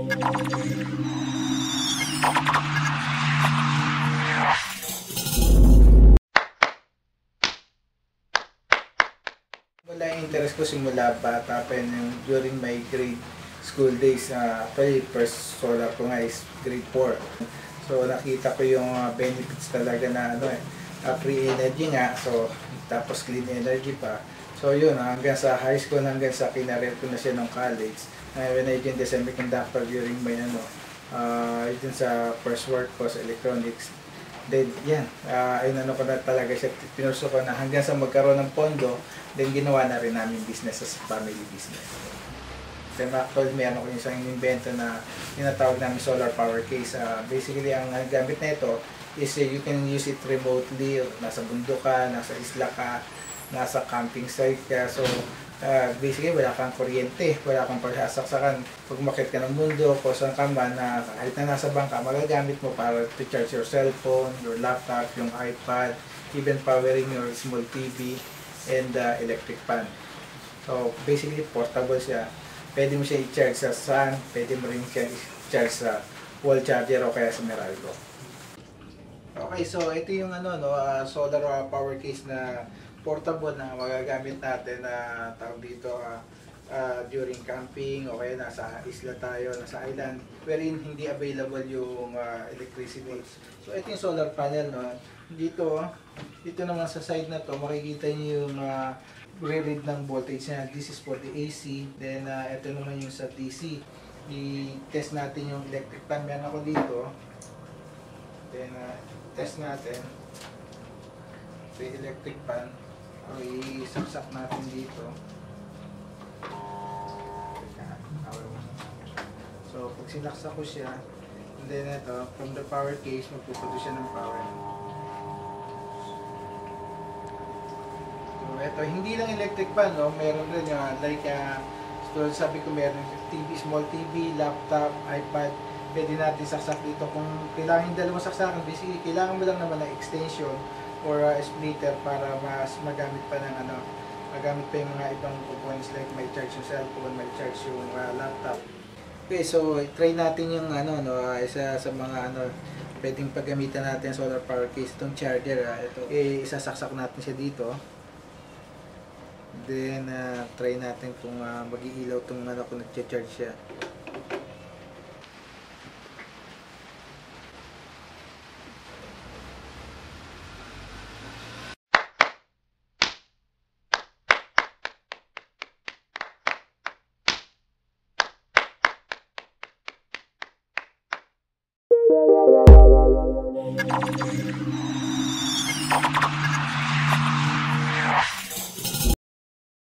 Wala yung interest ko simula bata pa yun, during my grade school days. Actually, first solar ko nga is grade 4. So nakita ko yung benefits talaga na free energy nga, so tapos clean energy pa. So yun, hanggang sa high school, hanggang sa kinareer ko na siya ng college. When I joined the semiconductor during my yun sa first work ko sa electronics. Then yan, ko na talaga siya, pinurso ko na hanggang sa magkaroon ng pondo, then ginawa na rin namin business as family business. Then actually meron ko yung isang invento na tinatawag namin solar power case. Basically ang gamit na ito is you can use it remotely, nasa bundok ka, nasa isla ka, nasa camping site ka. So basically wala kang kuryente, wala kang pagsasaksakan. Pag umakyat ka ng bundok o saan ka man, kahit na nasa bangka, magagamit mo para to charge your cellphone, your laptop, yung iPad, even powering your small TV and electric fan. So basically portable siya. Pwede mo siya i-charge sa sun, pwede mo rin siya i-charge sa wall charger o kaya sa Meralco. Okay, so ito yung solar power case na portable na magagamit natin na tawag dito during camping o kaya nasa isla tayo, nasa island wherein hindi available yung electricity. So ito yung solar panel, no. Dito naman sa side na to makikita niyo yung re-read ng voltage niya. This is for the AC. Then ito naman yung sa DC. I-test natin yung electric fan. Meron ako dito. Then test natin ito yung electric fan. So i-saksak natin dito. So pag sinaksak ko siya, and then ito from the power case magpuproduce siya ng power. Ito, hindi lang electric fan, no? Meron rin so sabi ko meron TV, small TV, laptop, iPad, pwede natin saksak dito. Kung kailangan yung dalawang saksakan, basically kailangan mo lang naman ng extension or splitter para mas magamit pa ng magamit pa yung mga ibang components like may charge yung cellphone, may charge yung laptop. Okay, so try natin yung isa sa mga pwedeng paggamitan natin solar power case, itong charger. Ito, isasaksak natin siya dito. Then try natin kung mag-iilaw itong kung nag-charge siya.